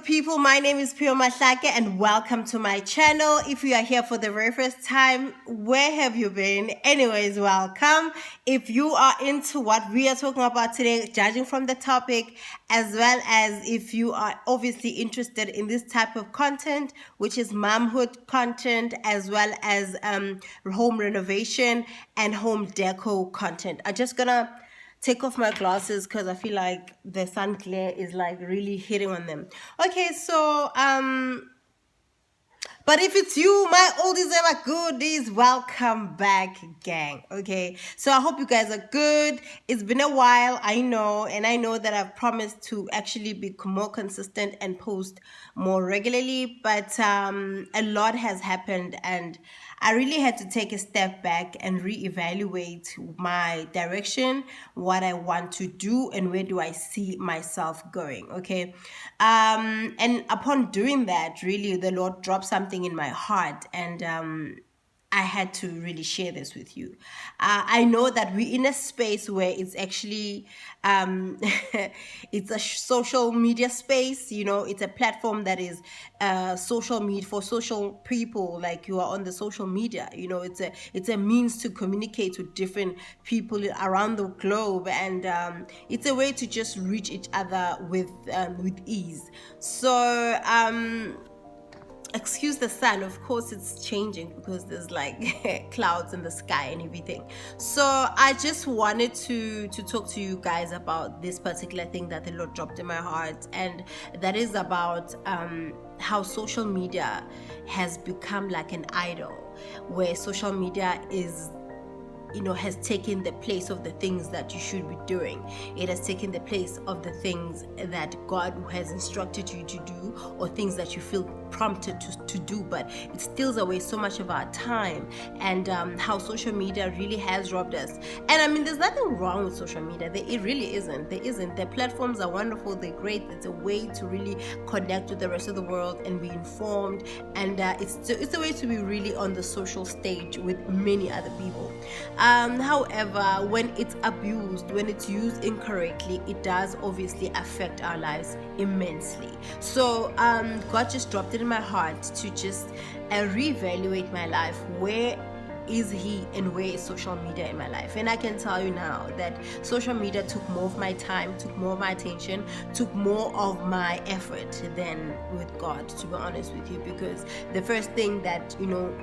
people? My name is Pio Mahlake and welcome to my channel. If you are here for the very first time, where have you been? Anyways, welcome. If you are into what we are talking about today, judging from the topic, as well as if you are obviously interested in this type of content, which is momhood content, as well as home renovation and home deco content. I'm just gonna take off my glasses because I feel like the sun glare is like really hitting on them. Okay, so but if it's you, my oldies and my goodies, welcome back, gang. Okay, so I hope you guys are good. It's been a while, I know, and I know that I've promised to actually be more consistent and post more regularly, but a lot has happened, and I really had to take a step back and reevaluate my direction, what I want to do, and where do I see myself going. Okay, and upon doing that, really, the Lord dropped something in my heart, and I had to really share this with you. I know that we're in a space where it's actually it's a social media space. You know, it's a platform that is social media for social people. Like, you are on the social media. You know, it's a means to communicate with different people around the globe, and it's a way to just reach each other with ease. So excuse the sun, of course it's changing because there's like clouds in the sky and everything. So I just wanted to talk to you guys about this particular thing that the Lord dropped in my heart, and that is about how social media has become like an idol, where social media is, you know, has taken the place of the things that you should be doing. It has taken the place of the things that God has instructed you to do, or things that you feel prompted to do, but it steals away so much of our time, and how social media really has robbed us. And I mean, there's nothing wrong with social media. It really isn't. There isn't. The platforms are wonderful. They're great. It's a way to really connect with the rest of the world and be informed, and it's a way to be really on the social stage with many other people. However, when it's abused, when it's used incorrectly, it does obviously affect our lives immensely. So God just dropped it in my heart to just reevaluate my life. Where is He and where is social media in my life? And I can tell you now that social media took more of my time, took more of my attention, took more of my effort than with God, to be honest with you. Because the first thing that, you know,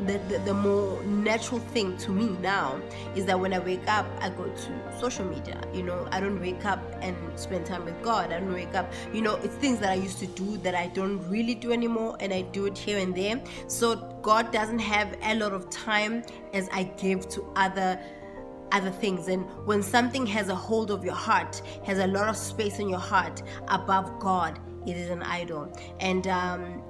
the more natural thing to me now is that when I wake up, I go to social media. You know, I don't wake up and spend time with God. I don't wake up, you know, it's things that I used to do that I don't really do anymore, and I do it here and there. So God doesn't have a lot of time as I give to other things. And when something has a hold of your heart, has a lot of space in your heart above God, it is an idol. And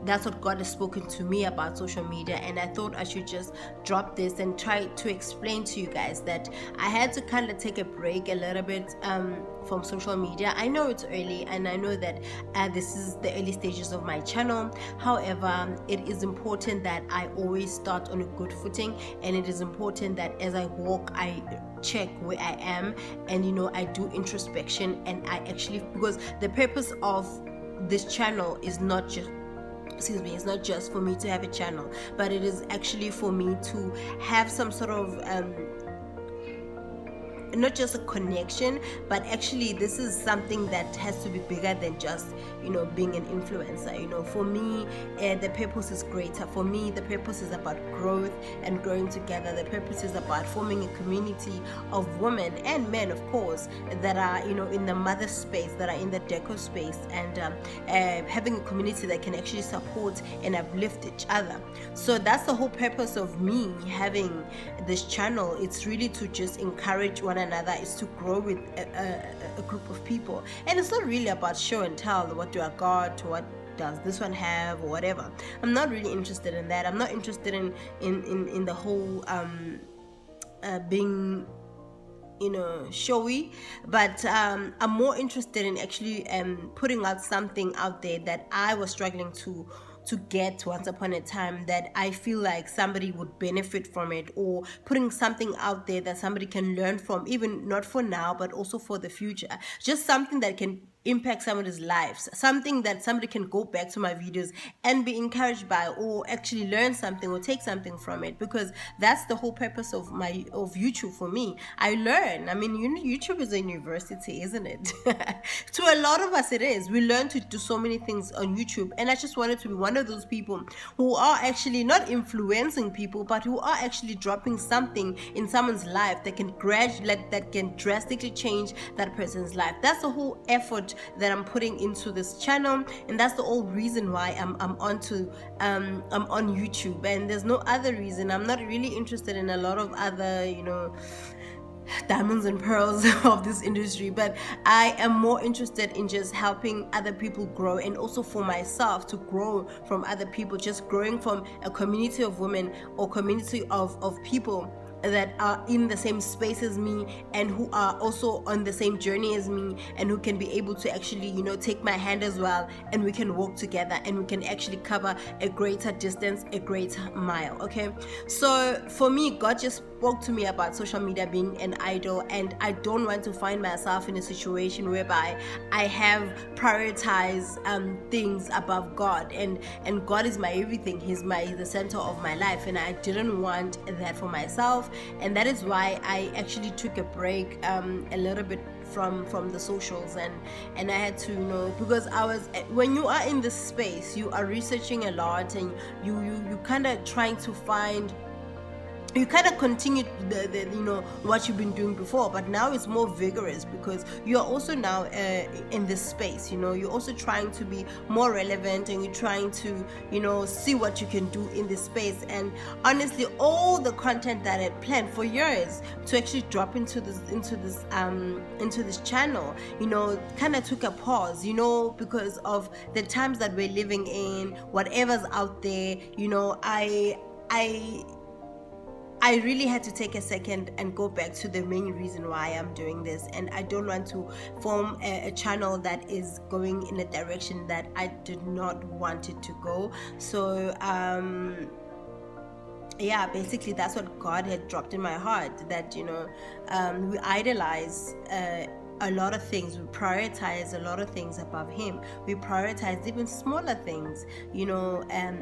that's what God has spoken to me about social media. And I thought I should just drop this and try to explain to you guys that I had to kind of take a break a little bit from social media. I know it's early, and I know that this is the early stages of my channel. However, it is important that I always start on a good footing, and it is important that as I walk, I check where I am, and, you know, I do introspection, and I actually, because the purpose of this channel is not just, it's not just for me to have a channel, but it is actually for me to have some sort of not just a connection, but actually this is something that has to be bigger than just, you know, being an influencer. You know, for me, the purpose is greater. For me, the purpose is about growth and growing together. The purpose is about forming a community of women and men, of course, that are, you know, in the mother space, that are in the deco space, and having a community that can actually support and uplift each other. So that's the whole purpose of me having this channel. It's really to just encourage one another, is to grow with a group of people. And it's not really about show and tell, what do I got, what does this one have, or whatever. I'm not really interested in that. I'm not interested in the whole being, you know, showy, but I'm more interested in actually putting out something out there that I was struggling to get once upon a time, that I feel like somebody would benefit from it, or putting something out there that somebody can learn from, even not for now but also for the future. Just something that can impact somebody's lives, something that somebody can go back to my videos and be encouraged by, or actually learn something or take something from it, because that's the whole purpose of YouTube. For me, I learn. I mean, YouTube is a university, isn't it? To a lot of us it is. We learn to do so many things on YouTube, and I just wanted to be one of those people who are actually not influencing people, but who are actually dropping something in someone's life that can drastically change that person's life. That's the whole effort that I'm putting into this channel, and that's the whole reason why I'm on YouTube. And there's no other reason. I'm not really interested in a lot of other, diamonds and pearls of this industry, but I am more interested in just helping other people grow, and also for myself to grow from other people, just growing from a community of women or community of people that are in the same space as me, and who are also on the same journey as me, and who can be able to actually take my hand as well, and we can walk together, and we can actually cover a greater distance, a greater mile. Okay, so for me, God just spoke to me about social media being an idol, and I don't want to find myself in a situation whereby I have prioritized things above God, and God is my everything. He's the center of my life, and I didn't want that for myself. And that is why I actually took a break a little bit from the socials, and I had to, because when you are in this space, you are researching a lot, and you kind of trying to find, you kind of continue the what you've been doing before, but now it's more vigorous, because you're also now in this space. You're also trying to be more relevant, and you're trying to see what you can do in this space. And honestly, all the content that I had planned for years to actually drop into this channel, kind of took a pause, because of the times that we're living in, whatever's out there. I really had to take a second and go back to the main reason why I'm doing this, and I don't want to form a channel that is going in a direction that I did not want it to go. So yeah, basically that's what God had dropped in my heart, that we idolize a lot of things. We prioritize a lot of things above Him. We prioritize even smaller things,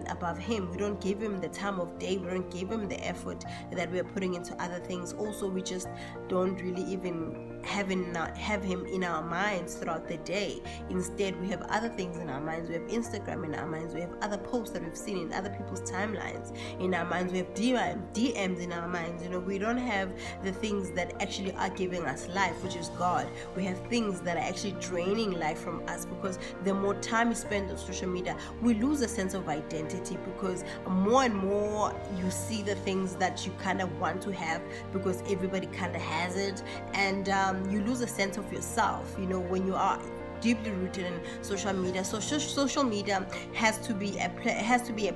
above Him. We don't give Him the time of day. We don't give Him the effort that we're putting into other things. Also, we just don't really even have Him in our minds throughout the day. Instead, we have other things in our minds. We have Instagram in our minds. We have other posts that we've seen in other people's timelines in our minds. We have DMs in our minds. We don't have the things that actually are giving us life, which is God. We have things that are actually draining life from us, because the more time you spend on social media, we lose a sense of identity, because more and more you see the things that you kind of want to have, because everybody kind of has it, and you lose a sense of yourself, when you are deeply rooted in social media. So social media has to be a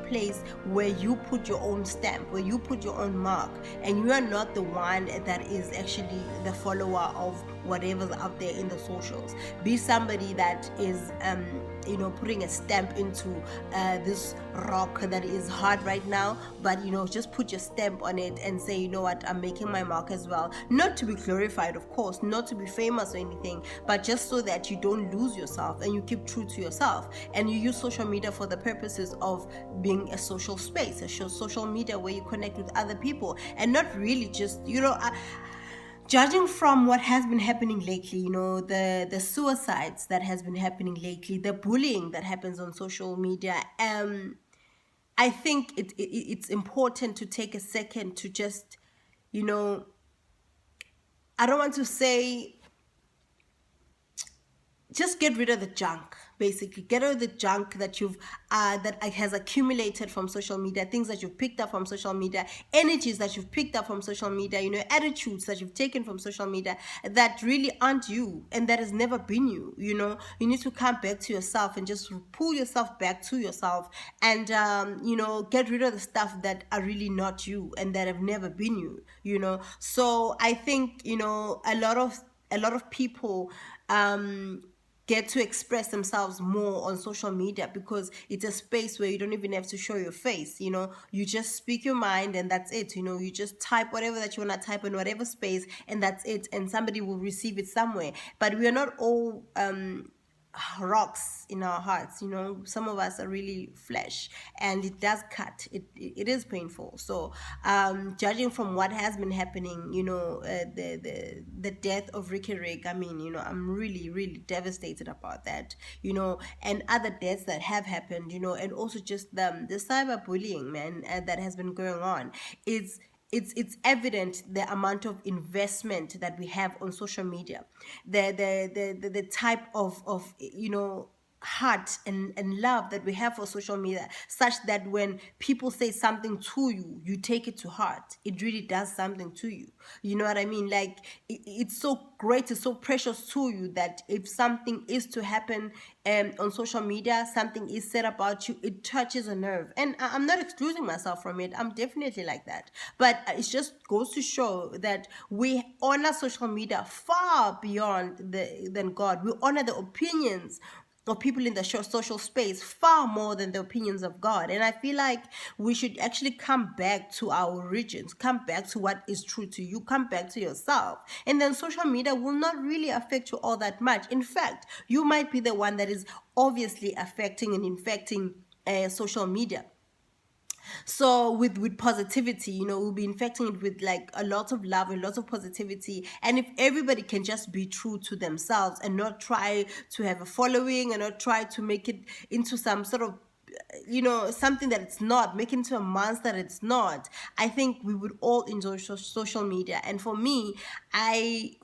place where you put your own stamp, where you put your own mark, and you are not the one that is actually the follower of whatever's out there in the socials. Be somebody that is putting a stamp into this rock that is hard right now, but just put your stamp on it and say, what, I'm making my mark as well. Not to be glorified, of course, not to be famous or anything, but just so that you don't lose yourself and you keep true to yourself, and you use social media for the purposes of being a social space, a social media where you connect with other people, and not really just judging from what has been happening lately, the suicides that has been happening lately, the bullying that happens on social media, I think it's important to take a second to just, I don't want to say, just get rid of the junk. Basically, get rid of the junk that that has accumulated from social media, things that you've picked up from social media, energies that you've picked up from social media, attitudes that you've taken from social media that really aren't you, and that has never been you. You need to come back to yourself and just pull yourself back to yourself, and get rid of the stuff that are really not you and that have never been you. So I think a lot of people get to express themselves more on social media, because it's a space where you don't even have to show your face. You just speak your mind, and that's it. You just type whatever that you want to type in whatever space, and that's it, and somebody will receive it somewhere. But we are not all rocks in our hearts. You know, some of us are really flesh, and it does cut. It is painful. So judging from what has been happening, you know, the death of Ricky Rick, I mean, you know, I'm really really devastated about that, you know, and other deaths that have happened, you know, and also just the cyberbullying, man, that has been going on. It's evident the amount of investment that we have on social media, the type of, you know, heart and love that we have for social media, such that when people say something to you, you take it to heart. It really does something to you. You know what I mean? Like it's so great, it's so precious to you that if something is to happen on social media, something is said about you, it touches a nerve. And I'm not excluding myself from it. I'm definitely like that. But it just goes to show that we honor social media far beyond than God. We honor the opinions of people in the social space far more than the opinions of God. And I feel like we should actually come back to our origins, come back to what is true to you, come back to yourself. And then social media will not really affect you all that much. In fact, you might be the one that is obviously affecting and infecting social media. So with positivity, you know, we'll be infecting it with like a lot of love, a lot of positivity. And if everybody can just be true to themselves and not try to have a following and not try to make it into some sort of, you know, something that it's not, make it into a monster that it's not, I think we would all enjoy social media. And for me I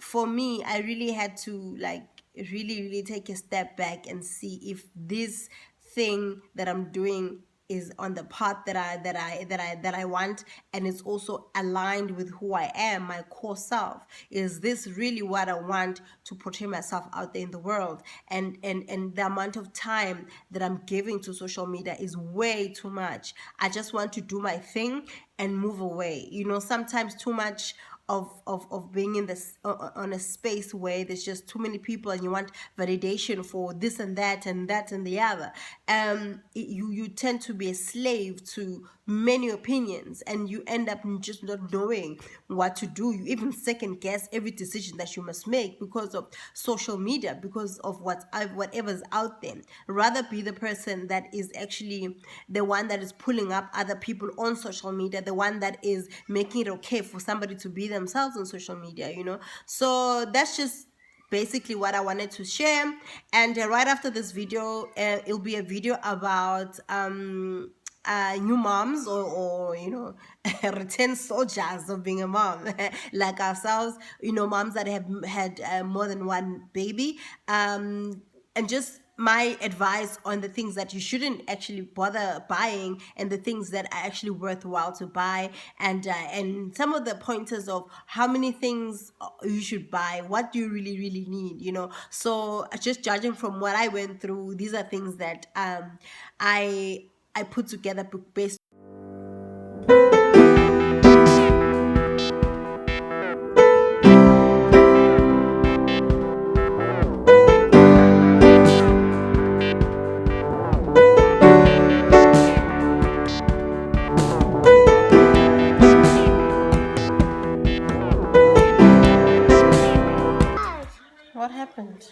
really had to like really really take a step back and see if this thing that I'm doing is on the path that I want, and it's also aligned with who I am, my core self. Is this really what I want to portray myself out there in the world? And the amount of time that I'm giving to social media is way too much. I just want to do my thing and move away. You know, sometimes too much of being in this on a space where there's just too many people and you want validation for this and that and that and the other. You tend to be a slave to many opinions, and you end up just not knowing what to do. You even second guess every decision that you must make because of social media, because of whatever's out there. Rather be the person that is actually the one that is pulling up other people on social media, the one that is making it okay for somebody to be themselves on social media, you know. So that's just basically what I wanted to share. And right after this video, it'll be a video about new moms, or you know, return soldiers of being a mom like ourselves, you know, moms that have had more than one baby, and just my advice on the things that you shouldn't actually bother buying and the things that are actually worthwhile to buy, and some of the pointers of how many things you should buy, what do you really really need, you know. So just judging from what I went through, these are things that I put together based. What happened?